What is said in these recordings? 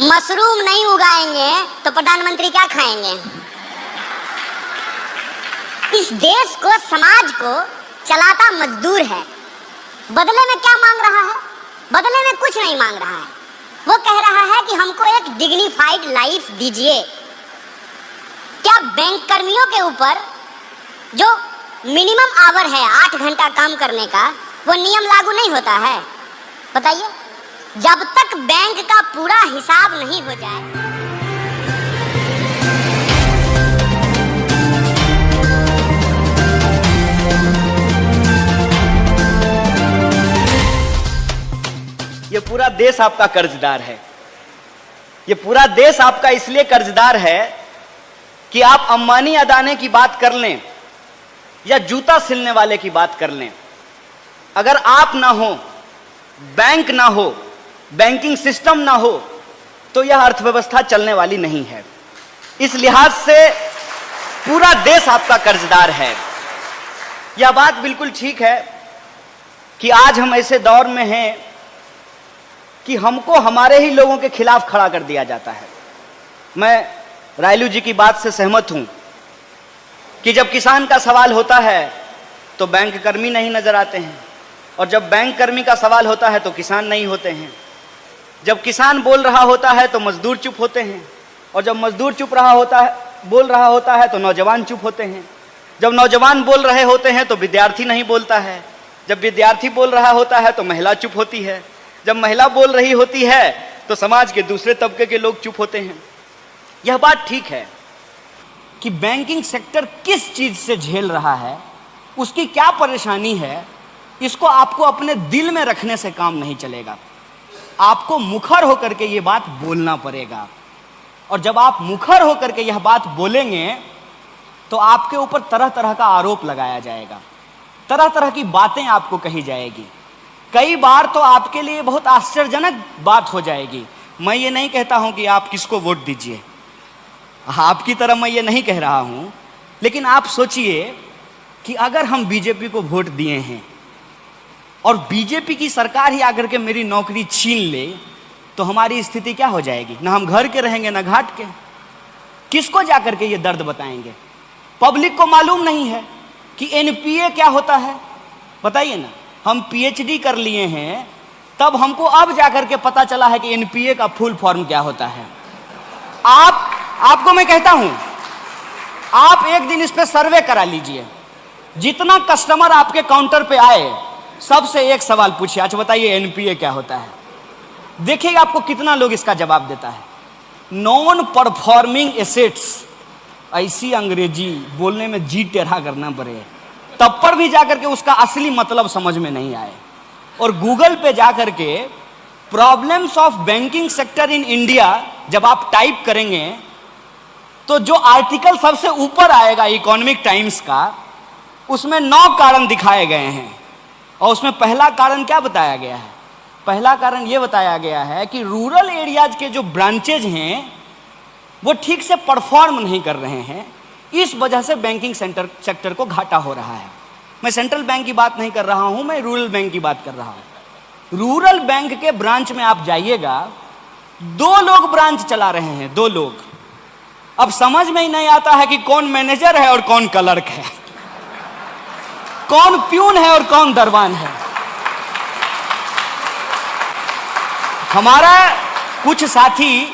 Mushroom नहीं उगाएंगे तो प्रधानमंत्री क्या खाएंगे? इस देश को, समाज को चलाता मजदूर है। बदले में क्या मांग रहा है? बदले में कुछ नहीं मांग रहा है। वो कह रहा है कि हमको एक डिग्निफाइड लाइफ दीजिए। क्या बैंक कर्मियों के ऊपर जो मिनिमम आवर है 8 घंटा काम करने का, वो नियम लागू नहीं होता है? बताइए, जब तक बैंक का पूरा हिसाब नहीं हो जाए। ये पूरा देश आपका कर्जदार है। ये पूरा देश आपका इसलिए कर्जदार है कि आप अंबानी अदानी की बात कर लें या जूता सिलने वाले की बात कर लें, अगर आप ना हो, बैंक ना हो, बैंकिंग सिस्टम ना हो, तो यह अर्थव्यवस्था चलने वाली नहीं है। इस लिहाज से पूरा देश आपका कर्जदार है। यह बात बिल्कुल ठीक है कि आज हम ऐसे दौर में हैं कि हमको हमारे ही लोगों के खिलाफ खड़ा कर दिया जाता है। मैं रायलू जी की बात से सहमत हूं कि जब किसान का सवाल होता है तो बैंक कर्मी नहीं नजर आते हैं, और जब बैंक कर्मी का सवाल होता है तो किसान नहीं होते हैं। जब किसान बोल रहा होता है तो मजदूर चुप होते हैं, और जब मजदूर बोल रहा होता है तो नौजवान चुप होते हैं। जब नौजवान बोल रहे होते हैं तो विद्यार्थी नहीं बोलता है। जब विद्यार्थी बोल रहा होता है तो महिला चुप होती है। जब महिला बोल रही होती है तो समाज के दूसरे तबके के लोग चुप होते हैं। यह बात ठीक है कि बैंकिंग सेक्टर किस चीज से झेल रहा है, उसकी क्या परेशानी है, इसको आपको अपने दिल में रखने से काम नहीं चलेगा। आपको मुखर होकर के यह बात बोलना पड़ेगा, और जब आप मुखर होकर के यह बात बोलेंगे तो आपके ऊपर तरह तरह का आरोप लगाया जाएगा, तरह तरह की बातें आपको कही जाएगी। कई बार तो आपके लिए बहुत आश्चर्यजनक बात हो जाएगी। मैं ये नहीं कहता हूं कि आप किसको वोट दीजिए, आपकी तरह मैं ये नहीं कह रहा हूं, लेकिन आप सोचिए कि अगर हम बीजेपी को वोट दिए हैं और बीजेपी की सरकार ही आकर के मेरी नौकरी छीन ले, तो हमारी स्थिति क्या हो जाएगी? ना हम घर के रहेंगे ना घाट के। किसको जाकर के ये दर्द बताएंगे? पब्लिक को मालूम नहीं है कि एनपीए क्या होता है। बताइए ना, हम पीएचडी कर लिए हैं, तब हमको अब जाकर के पता चला है कि एनपीए का फुल फॉर्म क्या होता है। आपको मैं कहता हूं, आप एक दिन इस पे सर्वे करा लीजिए। जितना कस्टमर आपके काउंटर पे आए, सबसे एक सवाल पूछिए, अच्छा बताइए एनपीए क्या होता है। देखिए आपको कितना लोग इसका जवाब देता है। Non performing assets. ऐसी अंग्रेजी बोलने में जी टेढ़ा करना पड़े, तब पर भी जाकर के उसका असली मतलब समझ में नहीं आए। और गूगल पे जाकर के problems of banking sector in India जब आप टाइप करेंगे तो जो आर्टिकल सबसे ऊपर आएगा इकोनॉमिक टाइम्स का, उसमें 9 कारण दिखाए गए हैं। और उसमें पहला कारण क्या बताया गया है? पहला कारण यह बताया गया है कि रूरल एरियाज के जो ब्रांचेज हैं वो ठीक से परफॉर्म नहीं कर रहे हैं, इस वजह से बैंकिंग सेक्टर को घाटा हो रहा है। मैं सेंट्रल बैंक की बात नहीं कर रहा हूं, मैं रूरल बैंक की बात कर रहा हूं। रूरल बैंक के ब्रांच में आप जाइएगा, 2 लोग ब्रांच चला रहे हैं, 2 लोग। अब समझ में ही नहीं आता है कि कौन मैनेजर है और कौन क्लर्क है, कौन प्यून है और कौन दरबान है। हमारा कुछ साथी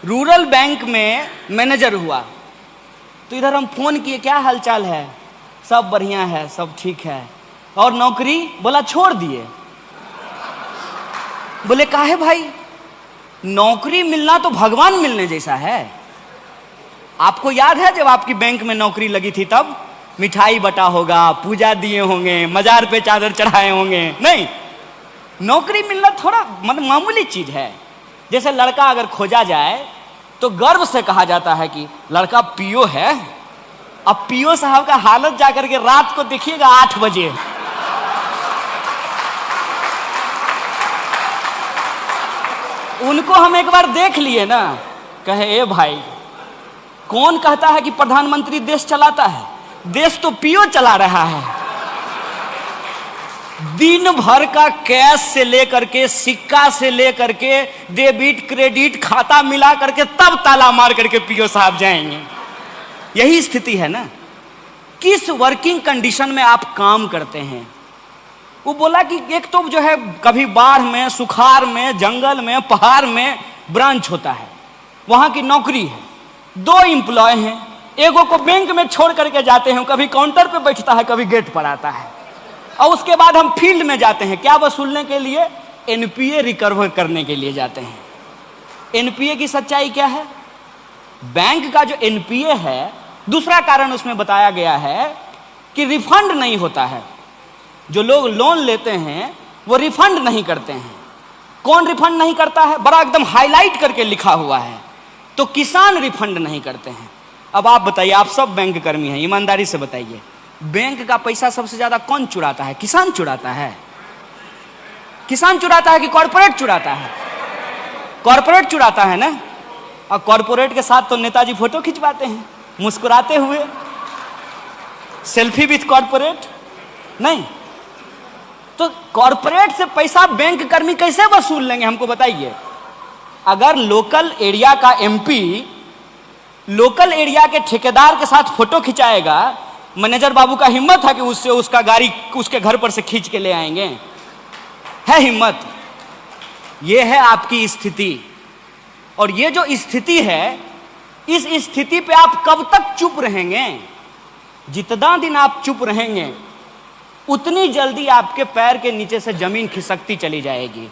रूरल बैंक में मैनेजर हुआ, तो इधर हम फोन किए, क्या हालचाल है? सब बढ़िया है, सब ठीक है। और नौकरी? बोला छोड़ दिए। बोले काहे भाई? नौकरी मिलना तो भगवान मिलने जैसा है। आपको याद है जब आपकी बैंक में नौकरी लगी थी तब मिठाई बटा होगा, पूजा दिए होंगे, मजार पे चादर चढ़ाए होंगे? नहीं, नौकरी मिलना थोड़ा मामूली चीज है। जैसे लड़का अगर खोजा जाए तो गर्व से कहा जाता है कि लड़का पीओ है। अब पीओ साहब का हालत जाकर के रात को देखिएगा 8 बजे, उनको हम एक बार देख लिए ना, कहे ए भाई, कौन कहता है कि प्रधानमंत्री देश चलाता है? देश तो पीओ चला रहा है। दिन भर का कैश से लेकर के, सिक्का से लेकर के, डेबिट क्रेडिट खाता मिला करके तब ताला मार करके पीओ साहब जाएंगे। यही स्थिति है ना। किस वर्किंग कंडीशन में आप काम करते हैं? वो बोला कि एक तो जो है कभी बाढ़ में, सुखाड़ में, जंगल में, पहाड़ में ब्रांच होता है, वहां की नौकरी है। 2 एम्प्लॉय हैं, एगो को बैंक में छोड़ करके जाते हैं, कभी काउंटर पे बैठता है, कभी गेट पर आता है। और उसके बाद हम फील्ड में जाते हैं, क्या वसूलने के लिए? एनपीए रिकवर करने के लिए जाते हैं। एनपीए की सच्चाई क्या है? बैंक का जो एनपीए है, दूसरा कारण उसमें बताया गया है कि रिफंड नहीं होता है। जो लोग लोन लेते हैं वो रिफंड नहीं करते हैं। कौन रिफंड नहीं करता है? बड़ा एकदम हाईलाइट करके लिखा हुआ है। तो किसान रिफंड नहीं करते हैं। अब आप बताइए, आप सब बैंक कर्मी हैं, ईमानदारी से बताइए, बैंक का पैसा सबसे ज्यादा कौन चुराता है? किसान चुराता है? किसान चुराता है कि कॉर्पोरेट चुराता है? कॉर्पोरेट चुराता है ना। और कॉर्पोरेट के साथ तो नेताजी फोटो खिंचवाते हैं मुस्कुराते हुए, सेल्फी विथ कॉर्पोरेट। नहीं तो कॉर्पोरेट से पैसा बैंक कर्मी कैसे वसूल लेंगे? हमको बताइए। अगर लोकल एरिया का एमपी लोकल एरिया के ठेकेदार के साथ फोटो खिंचाएगा, मैनेजर बाबू का हिम्मत है कि उससे उसका गाड़ी उसके घर पर से खींच के ले आएंगे? है हिम्मत? ये है आपकी स्थिति। और ये जो स्थिति है, इस स्थिति पे आप कब तक चुप रहेंगे? जितना दिन आप चुप रहेंगे उतनी जल्दी आपके पैर के नीचे से जमीन खिसकती चली जाएगी।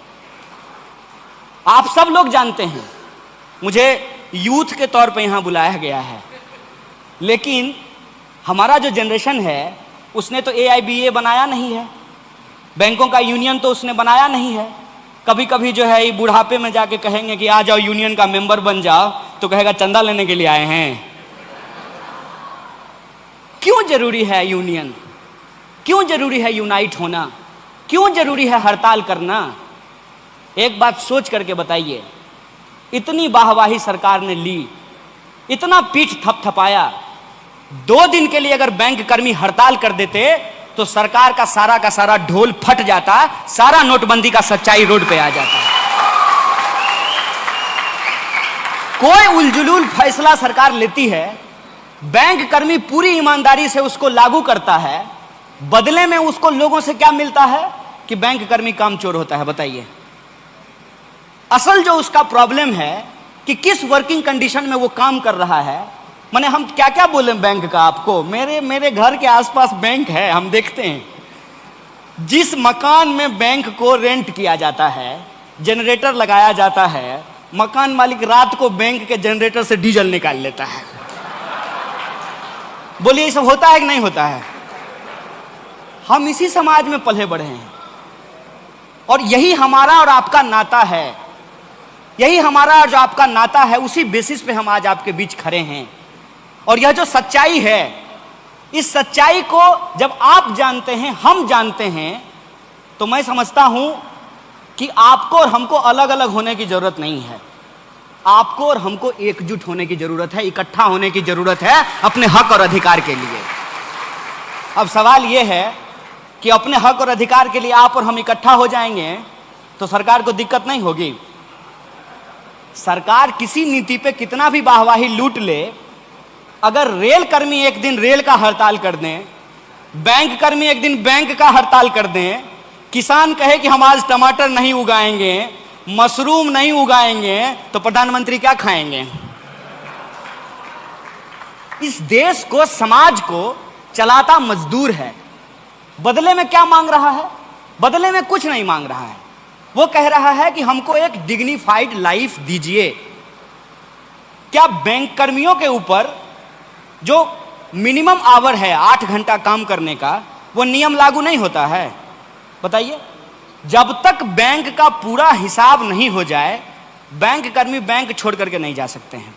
आप सब लोग जानते हैं, मुझे यूथ के तौर पे यहां बुलाया गया है, लेकिन हमारा जो जनरेशन है उसने तो AIBA बनाया नहीं है, बैंकों का यूनियन तो उसने बनाया नहीं है। कभी कभी जो है बुढ़ापे में जाके कहेंगे कि आ जाओ यूनियन का मेंबर बन जाओ, तो कहेगा चंदा लेने के लिए आए हैं। क्यों जरूरी है यूनियन? क्यों जरूरी है यूनाइट होना? क्यों जरूरी है हड़ताल करना? एक बात सोच करके बताइए। इतनी वाहवाही सरकार ने ली, इतना पीठ थपथपाया, 2 दिन के लिए अगर बैंक कर्मी हड़ताल कर देते तो सरकार का सारा ढोल फट जाता, सारा नोटबंदी का सच्चाई रोड पे आ जाता। कोई उलझुलूल फैसला सरकार लेती है, बैंक कर्मी पूरी ईमानदारी से उसको लागू करता है, बदले में उसको लोगों से क्या मिलता है? कि बैंक कर्मी कामचोर होता है। बताइए, असल जो उसका प्रॉब्लम है कि किस वर्किंग कंडीशन में वो काम कर रहा है। माने हम क्या क्या बोले बैंक का आपको? मेरे घर के आसपास बैंक है, हम देखते हैं। जिस मकान में बैंक को रेंट किया जाता है, जनरेटर लगाया जाता है, मकान मालिक रात को बैंक के जनरेटर से डीजल निकाल लेता है। बोलिए, ये सब होता है कि नहीं होता है? हम इसी समाज में पले बढ़े हैं और यही हमारा और आपका नाता है। यही हमारा और जो आपका नाता है, उसी बेसिस पे हम आज आपके बीच खड़े हैं। और यह जो सच्चाई है, इस सच्चाई को जब आप जानते हैं, हम जानते हैं, तो मैं समझता हूं कि आपको और हमको अलग अलग होने की जरूरत नहीं है। आपको और हमको एकजुट होने की जरूरत है, इकट्ठा होने की जरूरत है अपने हक और अधिकार के लिए। अब सवाल यह है कि अपने हक और अधिकार के लिए आप और हम इकट्ठा हो जाएंगे तो सरकार को दिक्कत नहीं होगी। सरकार किसी नीति पे कितना भी वाहवाही लूट ले, अगर रेल कर्मी एक दिन रेल का हड़ताल कर दें, बैंक कर्मी एक दिन बैंक का हड़ताल कर दें, किसान कहे कि हम आज टमाटर नहीं उगाएंगे, मशरूम नहीं उगाएंगे, तो प्रधानमंत्री क्या खाएंगे? इस देश को, समाज को चलाता मजदूर है। बदले में क्या मांग रहा है? बदले में कुछ नहीं मांग रहा है। वो कह रहा है कि हमको एक डिग्निफाइड लाइफ दीजिए। क्या बैंक कर्मियों के ऊपर जो मिनिमम आवर है 8 घंटा काम करने का, वो नियम लागू नहीं होता है? बताइए, जब तक बैंक का पूरा हिसाब नहीं हो जाए, बैंक कर्मी बैंक छोड़ करके नहीं जा सकते हैं।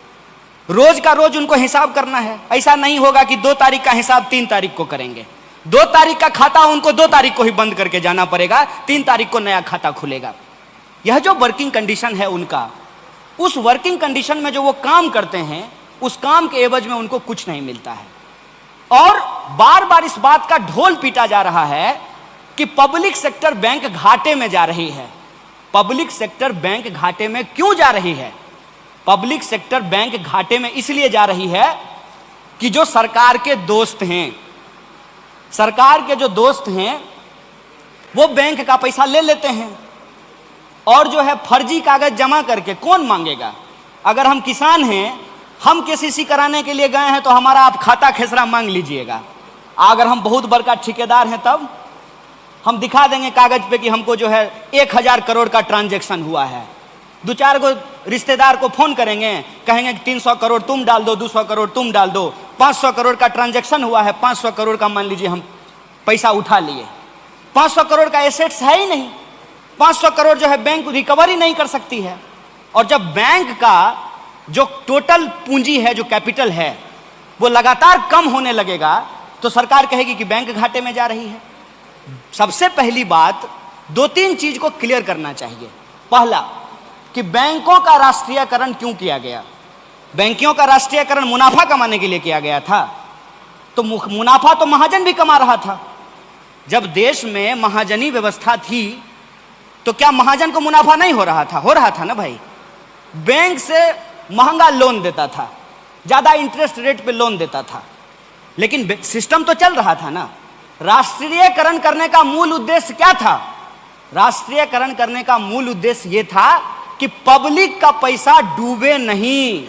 रोज का रोज उनको हिसाब करना है। ऐसा नहीं होगा कि 2 तारीख का हिसाब 3 तारीख को करेंगे। 2 तारीख का खाता उनको 2 तारीख को ही बंद करके जाना पड़ेगा, 3 तारीख को नया खाता खुलेगा। यह जो वर्किंग कंडीशन है उनका, उस वर्किंग कंडीशन में जो वो काम करते हैं, उस काम के एवज में उनको कुछ नहीं मिलता है। और बार बार इस बात का ढोल पीटा जा रहा है कि पब्लिक सेक्टर बैंक घाटे में जा रही है। पब्लिक सेक्टर बैंक घाटे में क्यों जा रही है? पब्लिक सेक्टर बैंक घाटे में इसलिए जा रही है कि जो सरकार के दोस्त हैं, सरकार के जो दोस्त हैं वो बैंक का पैसा ले लेते हैं और जो है फर्जी कागज जमा करके कौन मांगेगा? अगर हम किसान हैं, हम केसीसी कराने के लिए गए हैं तो हमारा आप खाता खेसरा मांग लीजिएगा। अगर हम बहुत बड़का ठेकेदार हैं तब हम दिखा देंगे कागज पे कि हमको जो है 1000 करोड़ का ट्रांजैक्शन हुआ है। दो चार को रिश्तेदार को फोन करेंगे, कहेंगे कि 300 करोड़ तुम डाल दो, 200 करोड़ तुम डाल दो, 500 करोड़ का ट्रांजैक्शन हुआ है, 500 करोड़ का मान लीजिए हम पैसा उठा लिए। 500 करोड़ का एसेट्स है ही नहीं, 500 करोड़ जो है बैंक रिकवरी नहीं कर सकती है। और जब बैंक का जो टोटल पूंजी है, जो कैपिटल है, वो लगातार कम होने लगेगा तो सरकार कहेगी कि बैंक घाटे में जा रही है। सबसे पहली बात 2-3 चीज को क्लियर करना चाहिए। पहला कि बैंकों का राष्ट्रीयकरण क्यों किया गया? बैंकों का राष्ट्रीयकरण मुनाफा कमाने के लिए किया गया था। तो मुनाफा तो महाजन भी कमा रहा था। जब देश में महाजनी व्यवस्था थी तो क्या महाजन को मुनाफा नहीं हो रहा था? हो रहा था ना भाई। बैंक से महंगा लोन देता था, ज्यादा इंटरेस्ट रेट पे लोन देता था, लेकिन सिस्टम तो चल रहा था ना। राष्ट्रीयकरण करने का मूल उद्देश्य क्या था? राष्ट्रीयकरण करने का मूल उद्देश्य यह था कि पब्लिक का पैसा डूबे नहीं।